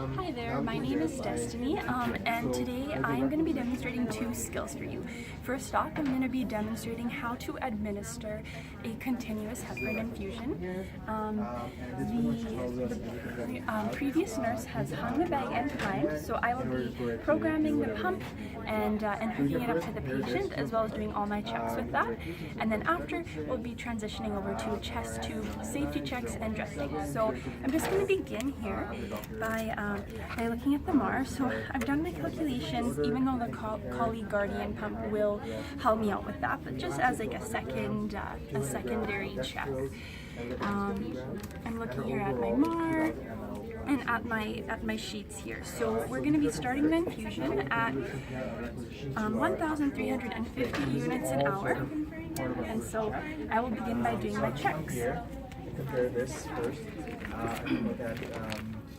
Hi there, my name is Destiny, and today I'm going to be demonstrating two skills for you. First off, I'm going to be demonstrating how to administer a continuous heparin infusion. The previous nurse has hung the bag and timed, so I will be programming the pump and hooking it up to the patient, as well as doing all my checks with that. And then after, we'll be transitioning over to chest tube safety checks and dressing. So I'm just going to begin here by looking at the MAR. So I've done my calculations, even though the colleague guardian pump will help me out with that, but just as like a secondary check. I'm looking here at my MAR and at my sheets here. So we're going to be starting the infusion at 1,350 units an hour, and so I will begin by doing my checks. Compare this first and look at the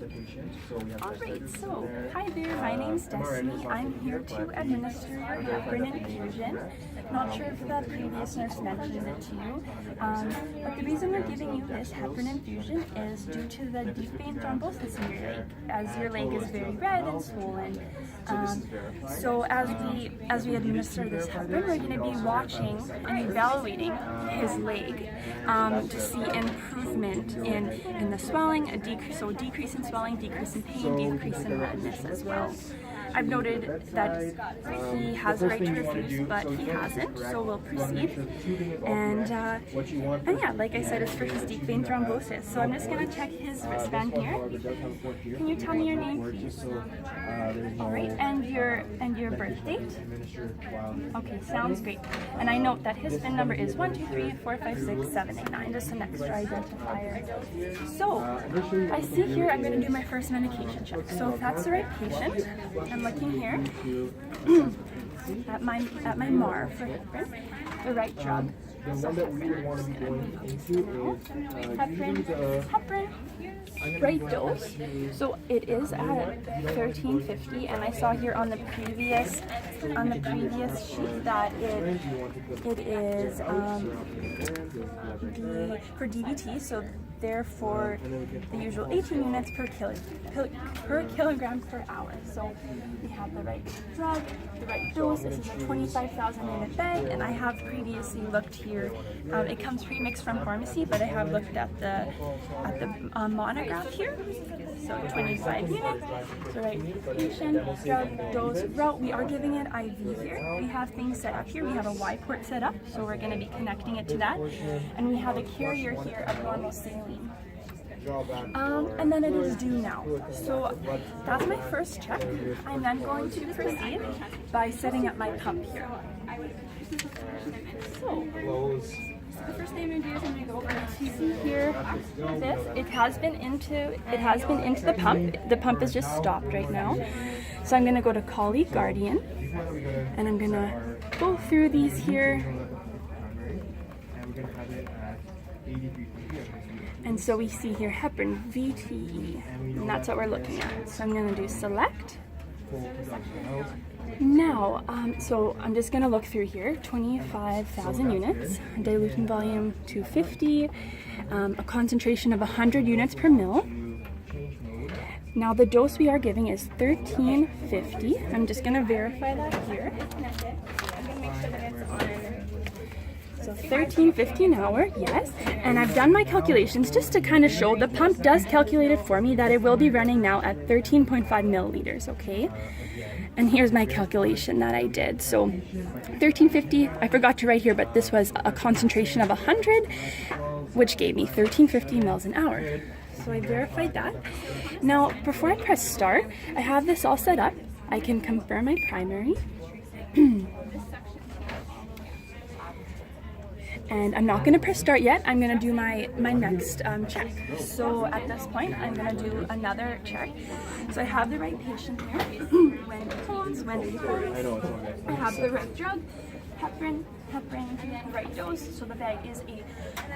patient. Alright, so hi there, my name's Destiny. I'm here to administer your heparin infusion. Not sure if the previous nurse mentioned it to you, but the reason we're giving you this heparin infusion is due to the deep vein thrombosis in your leg, as your leg is very red and swollen. So as we administer this heparin, we're going to be watching and evaluating his leg to see improvement in the swelling, a decrease in swelling, decrease in pain, decrease in redness as well. I've noted that he has the right to refuse, but he hasn't, so we'll proceed. And yeah, like I said, it's for his deep vein thrombosis. So I'm just going to check his wristband here. Can you tell me your name, please? Alright, and your birth date? Okay, sounds great. And I note that his PIN number is 123456789, just an extra identifier. So I see here I'm going to do my first medication check. So if that's the right patient, I'm looking here at my MAR for heparin, the right drug. So heparin, right dose. So it is at 1350, and I saw here on the previous sheet that it is for DVT. So therefore the usual 18 units per kilogram per hour. So we have the right drug, the right dose. This is a 25,000 unit bag, and I have previously looked here. It comes pre-mixed from pharmacy, but I have looked at the monograph here. So 25 units, the right patient, drug, dose, route. We are giving it IV here. We have things set up here. We have a Y port set up, so we're going to be connecting it to that, and we have a carrier here of normal saline. And then it is due now. So that's my first check. I'm then going to proceed by setting up my pump here. So the first thing I'm going to do is I'm going to go over to see here this. It has been into the pump. The pump is just stopped right now. So I'm going to go to colleague guardian, and I'm going to go through these here. And so we see here heparin VTE, and that's what we're looking at. So I'm going to do select. Now, so I'm just going to look through here, 25,000 units, dilution volume 250, a concentration of 100 units per mil. Now the dose we are giving is 1350. I'm just going to verify that here. I'm going to make sure that it's on. So 1350 an hour, yes. And I've done my calculations just to kind of show the pump does calculate it for me that it will be running now at 13.5 milliliters, okay? And here's my calculation that I did. So 1350, I forgot to write here, but this was a concentration of 100, which gave me 1350 mils an hour. So I verified that. Now, before I press start, I have this all set up. I can confirm my primary. And I'm not going to press start yet. I'm going to do my next check. So at this point, I'm going to do another check. So I have the right patient here. When he holds, when he holds. I have the right drug, heparin, right dose. So the bag is a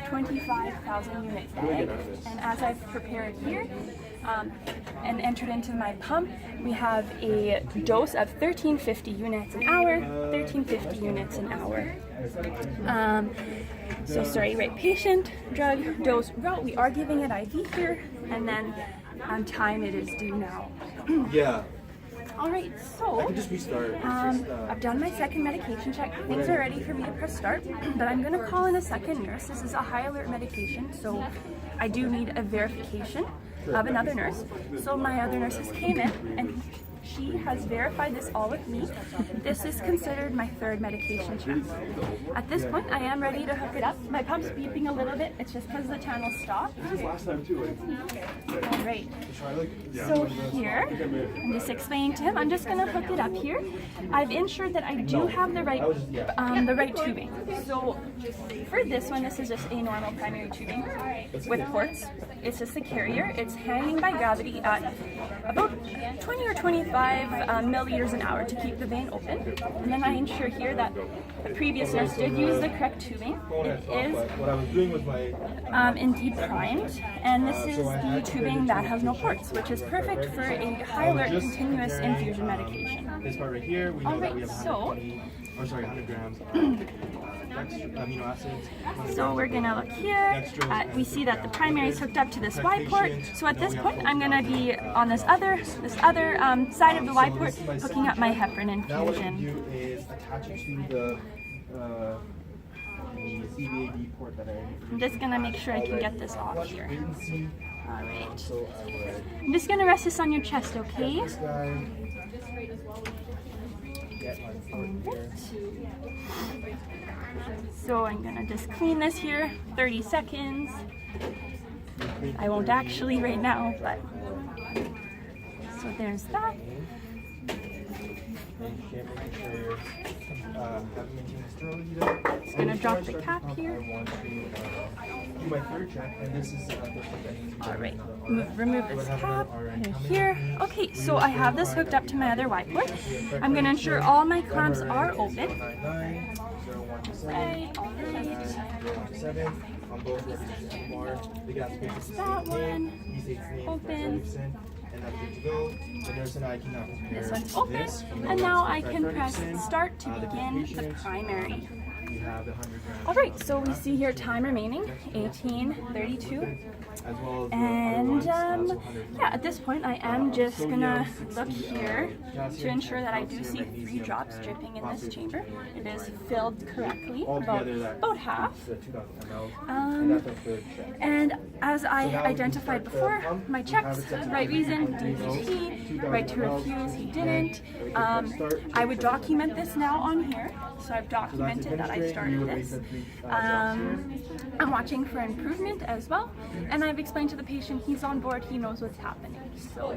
25,000 unit bag. And as I've prepared here and entered into my pump, we have a dose of 1350 units an hour, 1350 units an hour. So sorry, right patient, drug, dose, route. We are giving it IV here, and then time it is due now. Yeah. All right, I so can just restart. It's I've done my second medication check. Things are ready for me to press start, but I'm gonna call in a second nurse. This is a high alert medication, so I do need a verification of another nurse. So my other nurses came in and she has verified this all with me. This is considered my third medication check. At this point, I am ready to hook it up. My pump's beeping a little bit. It's just because the channel stopped. last time too. All right. So here, I'm just explaining to him. I'm just gonna hook it up here. I've ensured that I do have the right tubing. So for this one, this is just a normal primary tubing with ports. It's just a carrier. It's hanging by gravity at about 20 or 25 milliliters an hour to keep the vein open. And then I ensure here that the previous nurse did use the correct tubing. It is What I was doing was my indeed primed, and this is the tubing that has no ports, which is perfect for a high alert continuous infusion medication. this part right here. We know that we have 100 grams amino acids. So we're gonna look here. We see that the primary is hooked up to this Y port. So at this point, I'm gonna be on this other side of the Y port, hooking up my heparin Now what you infusion. do is attach it to the CVAD port that I'm just gonna make sure I can get this off here. latency. All right. So I would I'm just gonna rest this on your chest, okay? this guy get my port here. So I'm gonna just clean this here, 30 seconds. I won't actually right now, but so there's that. Just gonna drop the cap here. I want to do my third check, and this is the first check I need to do. All right, remove this cap here. Okay, so I have this hooked up to my other Y port. I'm gonna ensure all my clamps are open. Right, all right. On both the gas That one open. and that's good to go. The nurse and I can now prepare This one's open, and now I can press start to begin the primary. We have the 100 grams. All right, so we see here time remaining 18:32. As well as And yeah, at this point I am just gonna look here to ensure that I do see 3 drops dripping in this chamber. It is filled correctly, about half. And as I identified before, my checks, right reason, DVT, right to refuse, he didn't. I would document this now on here. So I've documented that I started this. I'm watching for improvement as well. And I've explained to the patient he's on board, he knows what's happening. So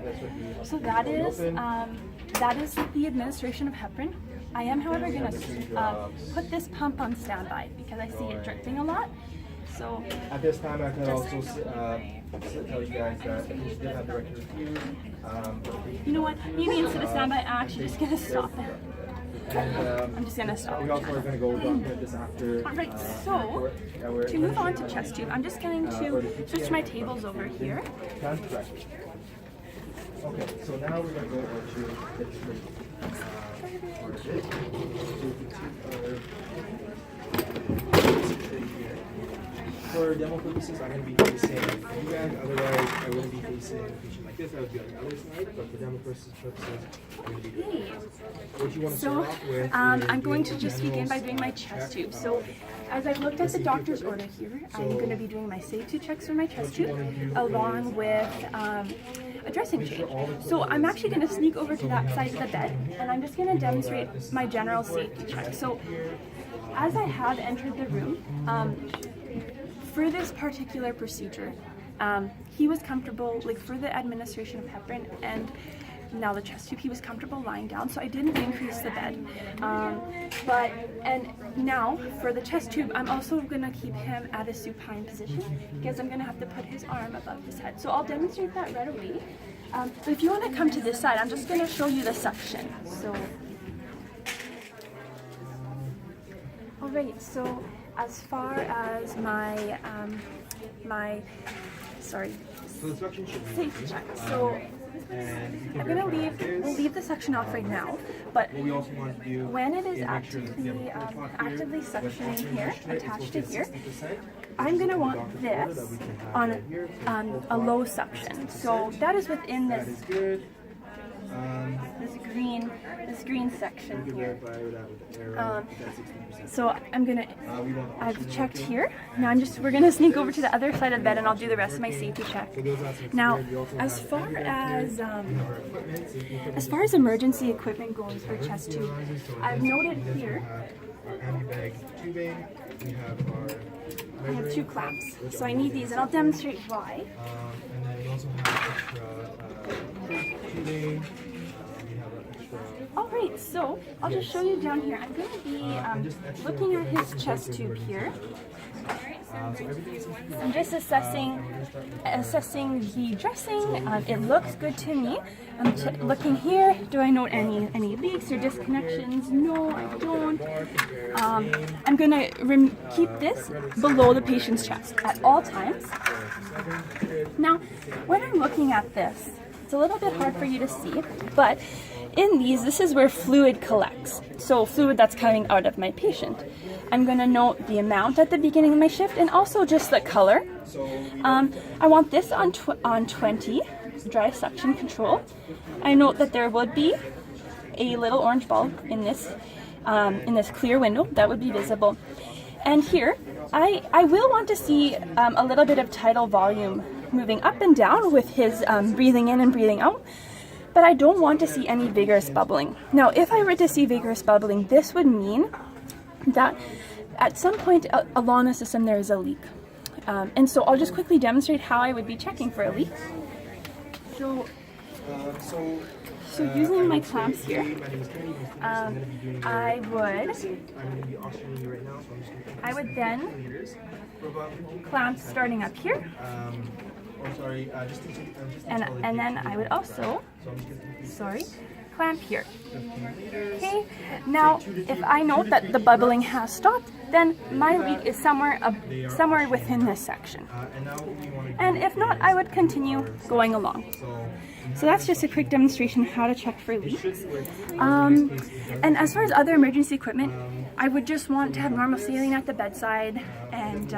that is the administration of heparin. I am, however, going to put this pump on standby because I see it dripping a lot. So at this time, I could also tell you guys that if you did have the right to refuse, you know what? Maybe instead of standby, I'm actually just going to stop it. I'm just going to stop. We also are going to go document this after. Alright, so to move on to chest tube, I'm just going to switch my tables over here. That's correct. Okay, so now we're going to go over to the treat part of it. For demo purposes, I'm going to be facing you guys. Otherwise, I wouldn't be facing a patient like this. I would be on the other side. But for demo purposes, I'm going to be doing this. What you want to start off with I'm going to just begin by doing my chest tube. So as I've looked at the doctor's order here, I'm going to be doing my safety checks for my chest tube along with a dressing change. So I'm actually going to sneak over to that side of the bed and I'm just going to demonstrate my general safety check. So as I have entered the room, for this particular procedure, he was comfortable, like for the administration of heparin and now the chest tube, he was comfortable lying down, so I didn't increase the bed. And now for the chest tube, I'm also gonna keep him at a supine position because I'm gonna have to put his arm above his head. So I'll demonstrate that right away. But if you wanna come to this side, I'm just gonna show you the suction. So, all right, so as far as my, safety check. So I'm gonna we'll leave the suction off right now, but when it is actively suctioning here, attached to here, I'm going to want this on a low suction. So that is within this this green section here. So I've checked here. Now we're gonna sneak over to the other side of the bed and I'll do the rest of my safety check. Now, as far as emergency equipment goes for chest tube, I've noted here I have 2 clamps, so I need these, and I'll demonstrate why. And then we also have extra tubing. Alright, so I'll just show you down here. I'm going to be looking at his chest tube here. I'm just assessing the dressing. It looks good to me. I'm looking here. Do I note any leaks or disconnections? No, I don't. I'm going to keep this below the patient's chest at all times. Now, when I'm looking at this, it's a little bit hard for you to see, but in these, this is where fluid collects. So fluid that's coming out of my patient. I'm going to note the amount at the beginning of my shift and also just the color. I want this on 20, dry suction control. I note that there would be a little orange bulb in this clear window that would be visible. And here, I will want to see a little bit of tidal volume moving up and down with his breathing in and breathing out. But I don't want to see any vigorous bubbling. Now, if I were to see vigorous bubbling, this would mean that at some point along the system there is a leak. And so I'll just quickly demonstrate how I would be checking for a leak. So using my clamps here, I would then clamp starting up here. And then I would also, clamp here. Okay, now if I note that the bubbling has stopped, then my leak is somewhere within this section. And if not, I would continue going along. So that's just a quick demonstration of how to check for leaks. And as far as other emergency equipment, I would just want to have normal saline at the bedside, and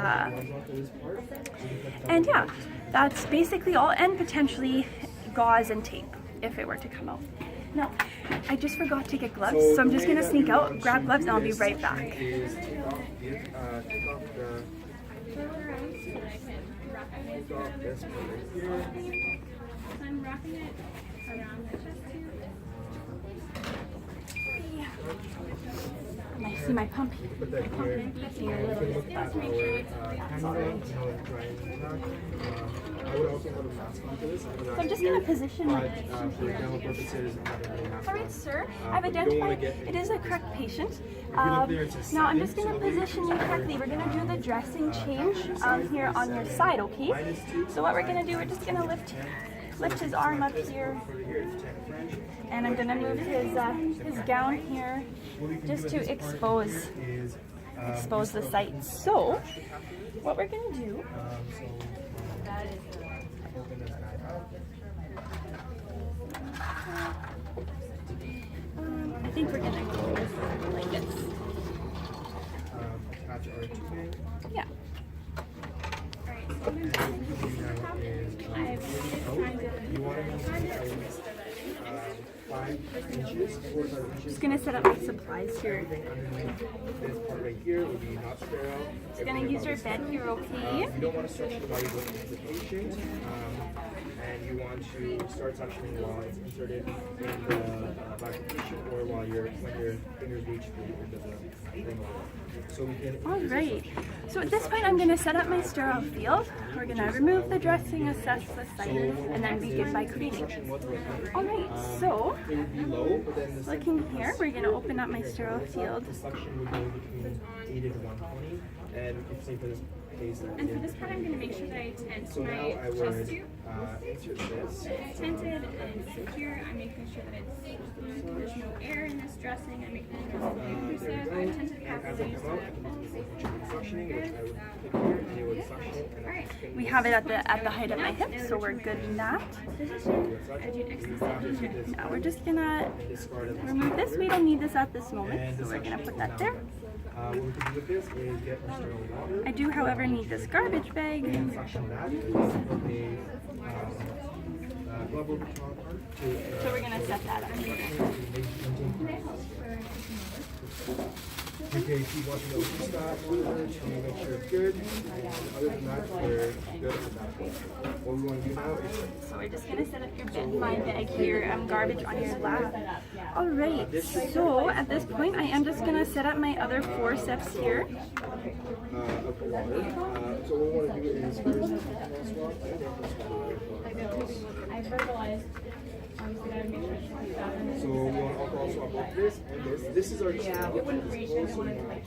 yeah, that's basically all, and potentially gauze and tape if it were to come out. No, I just forgot to get gloves, so I'm just going to sneak out, grab gloves, and I'll be right back. I'm wrapping it around the chest tube. I see my pump here. My pump beeping a little bit. Just make sure that's all right. So I'm just going to position my patient here. Alright, sir. I've identified it is a correct patient. Now I'm just going to position you correctly. We're going to do the dressing change here on your side, okay? So what we're going to do, we're just going to lift his arm up here, and I'm going to move his gown here just to expose the site. So what we're going to do, I think we're going to go like this. Yeah. Just gonna set up my supplies here. Just gonna use your bed here, okay? You don't want to stretch the body going into the patient, and you want to start suctioning while it's inserted in the back of the patient, or when your fingers reach the end of the ring. So we can. All right. So at this point, I'm going to set up my sterile field. We're going to remove the dressing, assess the site, and then begin by cleaning. All right. So looking here, we're going to open up my sterile field. The suction would go between 80 to 120, and we can say for this case. And for this part, I'm going to make sure that I tent so my now I chest would insert this. It's tented and secure. I'm making sure that there's no air in this dressing. I'm making sure it's inclusive. I've tented properly. We have it at the height of my hip, so we're good in that position. Now we're just gonna remove this. We don't need this at this moment, so we're gonna put that there. What we can do with this is get our sterile water. I do, however, need this garbage bag. And suction that and then put a glove over top to So we're gonna set that up here. Okay, keep watching the open stop monitors to make sure it's good. Other than that, we're good at that point. What we want to do now is So we're just gonna set up my bag here, garbage on your lap. All right. So at this point, I am just gonna set up my other forceps here. of water. So what we want to do is first I verbalized. so we want to also upload this and this. This is our channel. It wouldn't reach. I wanted to like.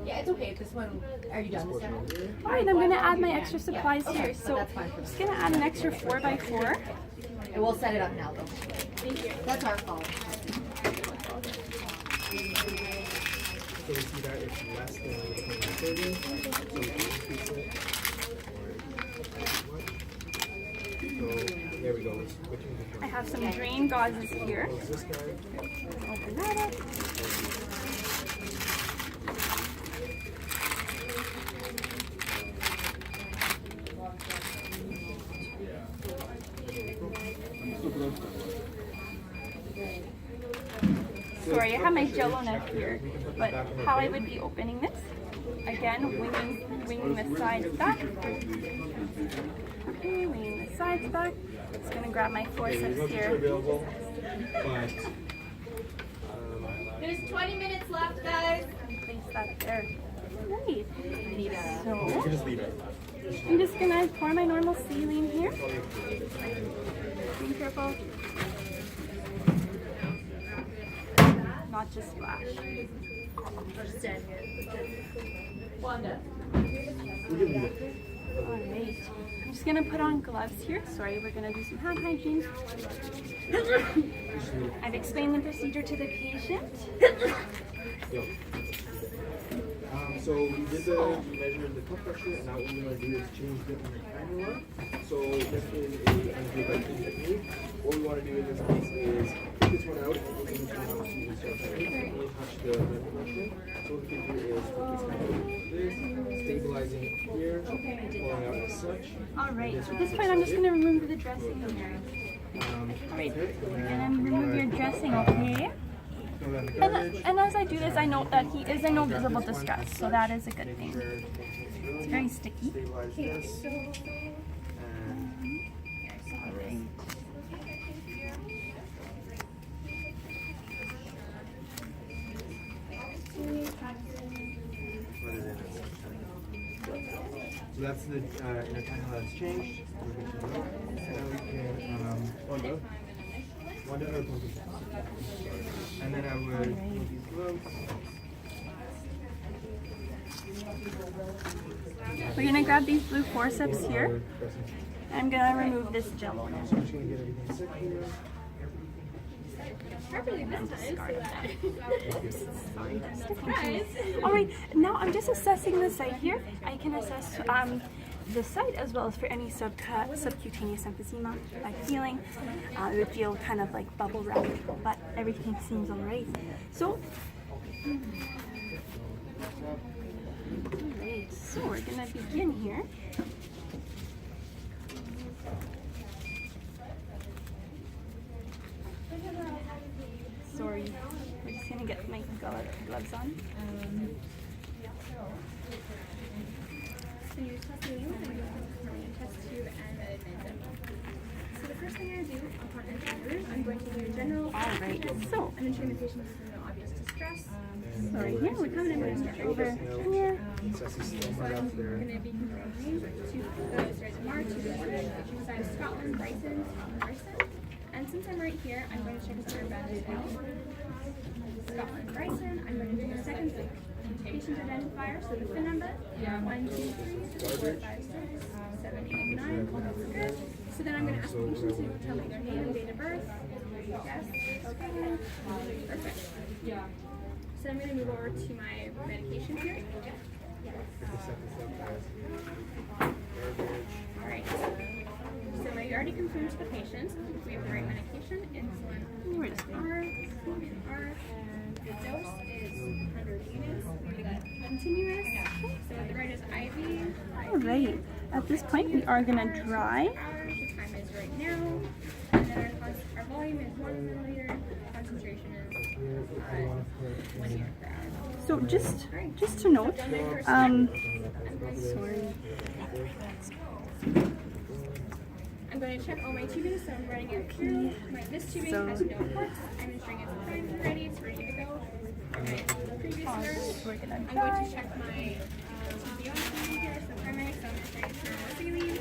Yeah, it's okay. This one. Are you done this now? All right, I'm gonna add my extra supplies here. So I'm just gonna add an extra 4x4. And we'll set it up now, though. Thank you. That's our fault. So we see that it's less than 2030. So we can increase it. So there we go. I have some drain gauzes here. Close this guy. Open that up. Sorry, I have my jello knife here, but how I would be opening this, again, winging the sides back. Okay, winging the sides back. Just gonna grab my forceps here. Available, but There's 20 minutes left, guys. Place that there. Right. So just leave it. I'm just gonna pour my normal saline here. Be careful. Not just splash. Wanda. We can leave it. Alright. I'm just gonna put on gloves here. Sorry, we're gonna do some hand hygiene. I've explained the procedure to the patient. Yo. So we did we measured the cuff pressure, and now what we're going to do is change it on the cannula. So this is a angiography technique. What we want to do in this case is take this one out and put this one out so you can start to really touch the blood pressure. So what we can do is put this kind of like this, stabilizing it here, pulling out as such. Alright, at this point I'm just gonna remove the dressing here. Alright, and then remove your dressing, okay? Throw that in the garbage. And as I do this, I note that he is in no visible distress, so that is a good thing. It's very sticky. Stabilize this. Alright. So that's the inner cannula that's changed. Now we can one other position. And then I would remove these gloves. We're gonna grab these blue forceps here. I'm gonna remove this jello now. So I'm just gonna get everything set here. Alright, now I'm just assessing the site here. I can assess the site as well as for any subcutaneous emphysema by feeling. It would feel kind of like bubble wrap, but everything seems alright. So, alright, so we're gonna begin here. Sorry, we're just gonna get my gloves on. So you test me, test tube, and admit. So the first thing I do upon entering the room, I'm going to do a general Alright, so, and ensure the patient is no obvious distress. sorry, here we come and I'm gonna start over here. Sassy still right up I'm there. going to be comparing to the Stars of March, so I have Scotland, Bryson, and since I'm right here, I'm going to check his nerve bandage out. Scotland, Bryson, I'm going to do the second patient identifier, so the PIN number, 1, 2, 3, 4, 5, 6, 7, 8, 9, all those are good. So then I'm going to ask the patient to tell me their name and date of birth. Yes, okay, perfect. So I'm going to move over to my medication here. Alright, so I already confirmed to the patient if we have the right medication, insulin R, and the dose is 100 right. At this point, we are gonna dry. The time is right now. And then our volume is 1 milliliter. Concentration is 1 unit per hour. So just to note, sorry. I'm going to check all my tubing, so I'm running it through. This tubing has no ports. I'm ensuring it's primed and ready. It's ready to go. Previous nurse. We're gonna I'm dry. going to check my TBO here, so primary, so I'm ensuring it's saline,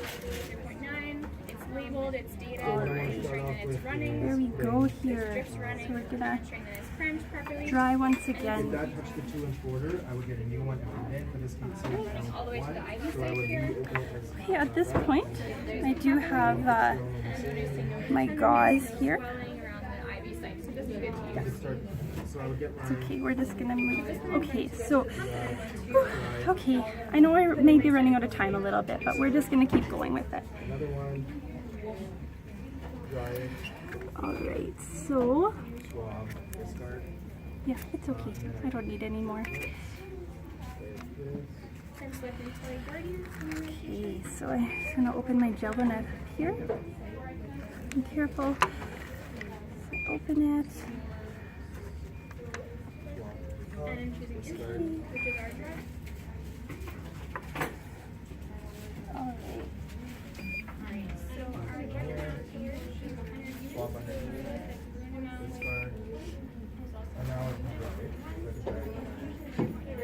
0.9. It's labeled, it's dated, I'm ensuring that it's running. There we go here. Drips running. So we're gonna I'm ensuring that it's primed properly. dry once If again. that touched the 2-inch border, I would get a new one every minute for this case. All the way to the IV So I site would here. reopen it as Okay, at this point, I do have my gauze here. Swelling around the IV site, so this is good to I could start. So I would get my. Okay, we're just gonna move it. Okay, so, okay, I know we're maybe running out of time a little bit, but we're just gonna keep going with it. Another one. Dry it. All right, so, Swab. Discard. yeah, it's okay. I don't need any more. Like this. Okay, so I'm just gonna open my gel net here. Be careful. Open it. And I'm choosing Discard. which is our drug. All right. Alright, so our drug here, she's Swab underneath. Discard. And now it's dry. Let it dry.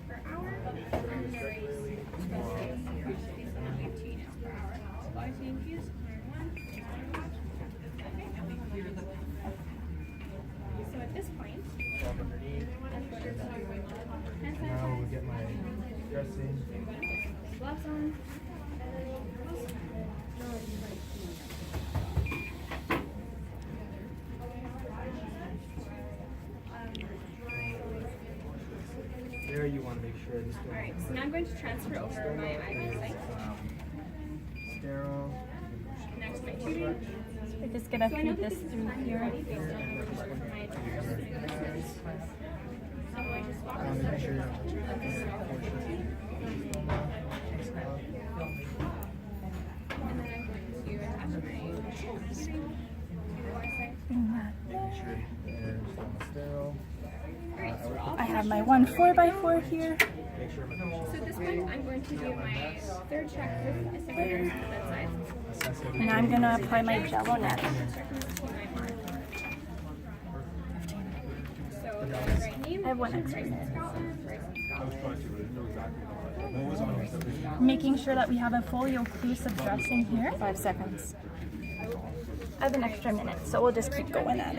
per hour, and the rate is 18 per hour. Live infused, 101. So at this point, Swab underneath. I'm going to hand Now we'll get my dressing. gloves on. There you want to make sure this one. Alright, so now I'm going to transfer over my IV site. Sterile. Next, my tubing. We're just gonna feed this through here. Based on the report from my doctors. I'm going to swap this Making sure you're not and then I'm going to attach my tubing to the Y site. Bring that. Making sure there's sterile. Alright, so we're all I have my one 4x4 here. Make sure my So at this point, I'm going to do my third check with a second nurse at bedside. assess it. And I'm gonna apply my Jell-O net. So the right name, I have one extra. Bryson Scotland, Bryson Scotland. Making sure that we have a fully occlusive dressing here. 5 seconds. I have an extra minute, so we'll just keep going at it.